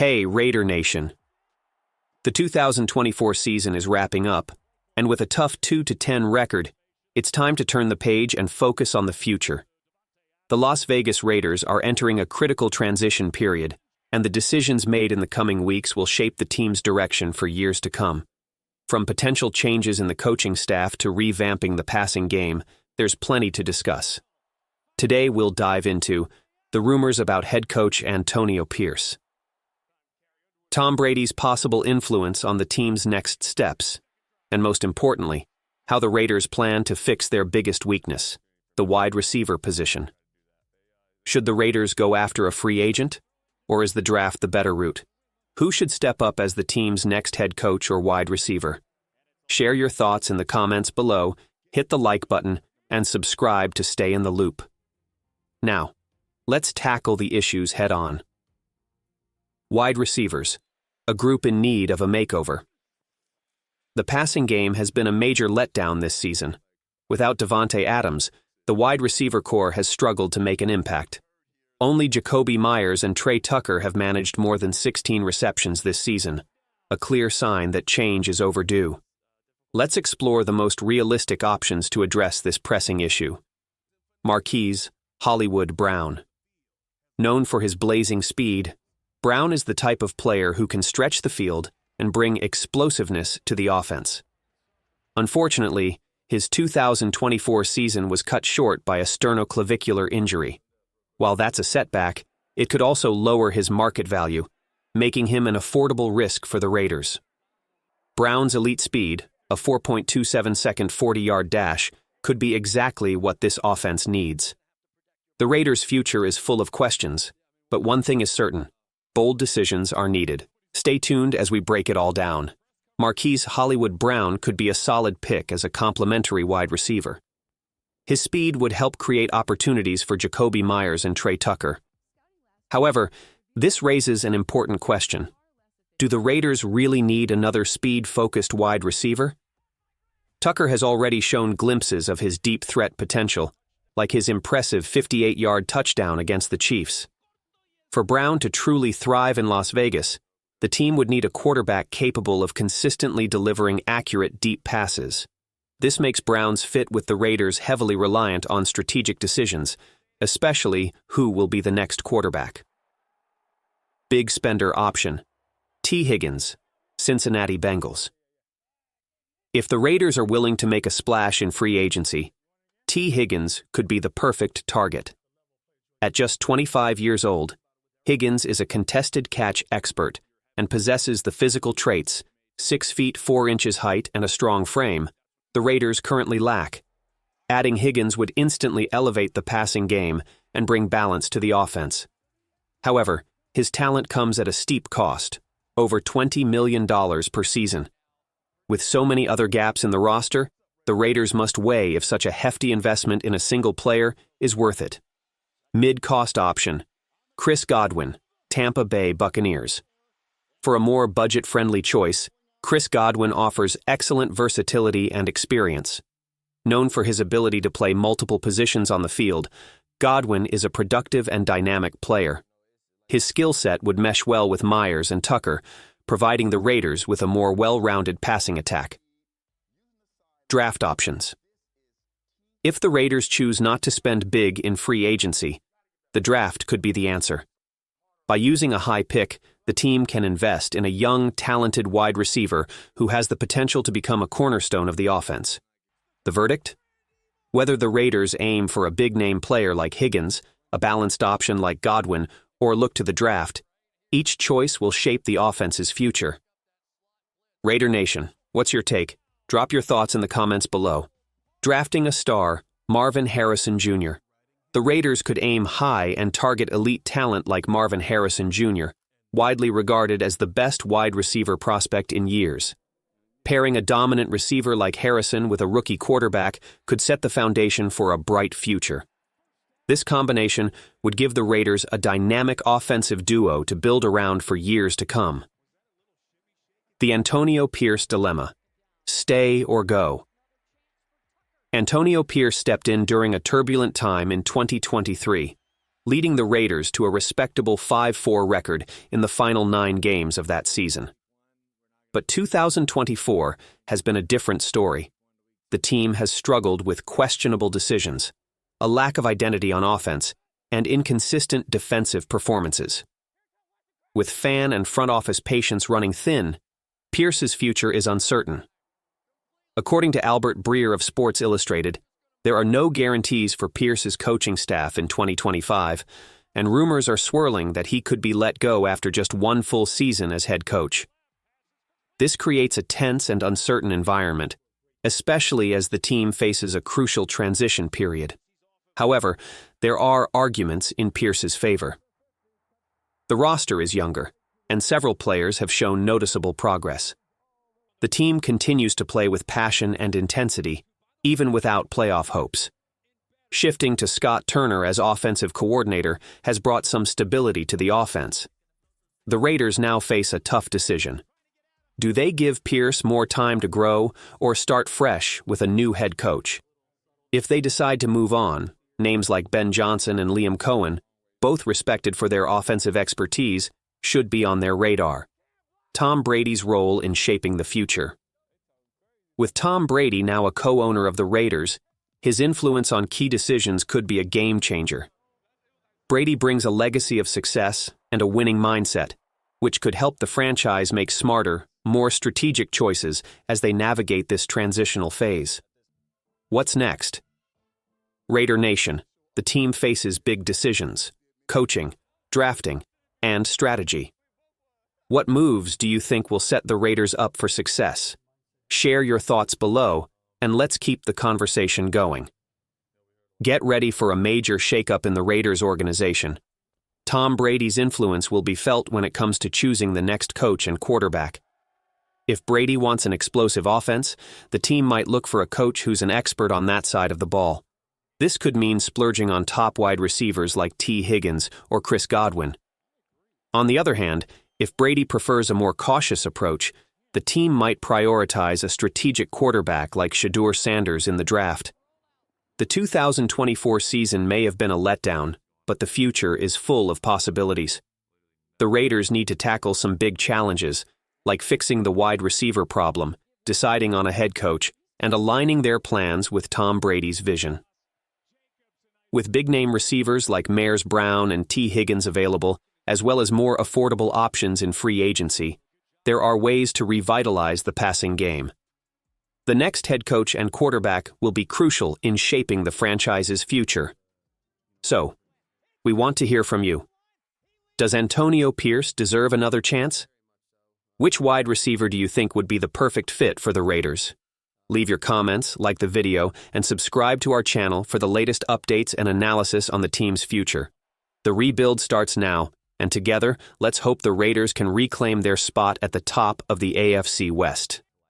Hey, Raider Nation. The 2024 season is wrapping up, and with a tough 2-10 record, it's time to turn the page and focus on the future. The Las Vegas Raiders are entering a critical transition period, and the decisions made in the coming weeks will shape the team's direction for years to come. From potential changes in the coaching staff to revamping the passing game, there's plenty to discuss. Today we'll dive into the rumors about head coach Antonio Pierce, Tom Brady's possible influence on the team's next steps, and most importantly, how the Raiders plan to fix their biggest weakness, the wide receiver position. Should the Raiders go after a free agent, or is the draft the better route? Who should step up as the team's next head coach or wide receiver? Share your thoughts in the comments below, hit the like button, and subscribe to stay in the loop. Now, let's tackle the issues head on. Wide receivers, a group in need of a makeover. The passing game has been a major letdown this season. Without Davante Adams, the wide receiver core has struggled to make an impact. Only Jakobi Meyers and Trey Tucker have managed more than 16 receptions this season, a clear sign that change is overdue. Let's explore the most realistic options to address this pressing issue. Marquise Hollywood Brown. Known for his blazing speed, Brown is the type of player who can stretch the field and bring explosiveness to the offense. Unfortunately, his 2024 season was cut short by a sternoclavicular injury. While that's a setback, it could also lower his market value, making him an affordable risk for the Raiders. Brown's elite speed, a 4.27-second 40-yard dash, could be exactly what this offense needs. The Raiders' future is full of questions, but one thing is certain: bold decisions are needed. Stay tuned as we break it all down. Marquise Hollywood Brown could be a solid pick as a complementary wide receiver. His speed would help create opportunities for Jakobi Meyers and Trey Tucker. However, this raises an important question. Do the Raiders really need another speed-focused wide receiver? Tucker has already shown glimpses of his deep threat potential, like his impressive 58-yard touchdown against the Chiefs. For Brown to truly thrive in Las Vegas, the team would need a quarterback capable of consistently delivering accurate deep passes. This makes Brown's fit with the Raiders heavily reliant on strategic decisions, especially who will be the next quarterback. Big spender option: T. Higgins, Cincinnati Bengals. If the Raiders are willing to make a splash in free agency, T. Higgins could be the perfect target. At just 25 years old, Higgins is a contested catch expert and possesses the physical traits, 6 feet 4 inches height and a strong frame, the Raiders currently lack. Adding Higgins would instantly elevate the passing game and bring balance to the offense. However, his talent comes at a steep cost, over $20 million per season. With so many other gaps in the roster, the Raiders must weigh if such a hefty investment in a single player is worth it. Mid-cost option: Chris Godwin, Tampa Bay Buccaneers. For a more budget-friendly choice, Chris Godwin offers excellent versatility and experience. Known for his ability to play multiple positions on the field, Godwin is a productive and dynamic player. His skill set would mesh well with Meyers and Tucker, providing the Raiders with a more well-rounded passing attack. Draft options. If the Raiders choose not to spend big in free agency, the draft could be the answer. By using a high pick, the team can invest in a young, talented wide receiver who has the potential to become a cornerstone of the offense. The verdict? Whether the Raiders aim for a big-name player like Higgins, a balanced option like Godwin, or look to the draft, each choice will shape the offense's future. Raider Nation, what's your take? Drop your thoughts in the comments below. Drafting a star, Marvin Harrison Jr. The Raiders could aim high and target elite talent like Marvin Harrison Jr., widely regarded as the best wide receiver prospect in years. Pairing a dominant receiver like Harrison with a rookie quarterback could set the foundation for a bright future. This combination would give the Raiders a dynamic offensive duo to build around for years to come. The Antonio Pierce dilemma: stay or go. Antonio Pierce stepped in during a turbulent time in 2023, leading the Raiders to a respectable 5-4 record in the final 9 games of that season. But 2024 has been a different story. The team has struggled with questionable decisions, a lack of identity on offense, and inconsistent defensive performances. With fan and front office patience running thin, Pierce's future is uncertain. According to Albert Breer of Sports Illustrated, there are no guarantees for Pierce's coaching staff in 2025, and rumors are swirling that he could be let go after just 1 full season as head coach. This creates a tense and uncertain environment, especially as the team faces a crucial transition period. However, there are arguments in Pierce's favor. The roster is younger, and several players have shown noticeable progress. The team continues to play with passion and intensity, even without playoff hopes. Shifting to Scott Turner as offensive coordinator has brought some stability to the offense. The Raiders now face a tough decision. Do they give Pierce more time to grow or start fresh with a new head coach? If they decide to move on, names like Ben Johnson and Liam Cohen, both respected for their offensive expertise, should be on their radar. Tom Brady's role in shaping the future. With Tom Brady now a co-owner of the Raiders, his influence on key decisions could be a game changer. Brady brings a legacy of success and a winning mindset, which could help the franchise make smarter, more strategic choices as they navigate this transitional phase. What's next? Raider Nation, the team faces big decisions: coaching, drafting, and strategy. What moves do you think will set the Raiders up for success? Share your thoughts below, and let's keep the conversation going. Get ready for a major shakeup in the Raiders organization. Tom Brady's influence will be felt when it comes to choosing the next coach and quarterback. If Brady wants an explosive offense, the team might look for a coach who's an expert on that side of the ball. This could mean splurging on top wide receivers like T. Higgins or Chris Godwin. On the other hand, if Brady prefers a more cautious approach, the team might prioritize a strategic quarterback like Shedeur Sanders in the draft. The 2024 season may have been a letdown, but the future is full of possibilities. The Raiders need to tackle some big challenges, like fixing the wide receiver problem, deciding on a head coach, and aligning their plans with Tom Brady's vision. With big-name receivers like Mares Brown and T. Higgins available, as well as more affordable options in free agency, there are ways to revitalize the passing game. The next head coach and quarterback will be crucial in shaping the franchise's future. So, we want to hear from you. Does Antonio Pierce deserve another chance? Which wide receiver do you think would be the perfect fit for the Raiders? Leave your comments, like the video, and subscribe to our channel for the latest updates and analysis on the team's future. The rebuild starts now, and together, let's hope the Raiders can reclaim their spot at the top of the AFC West.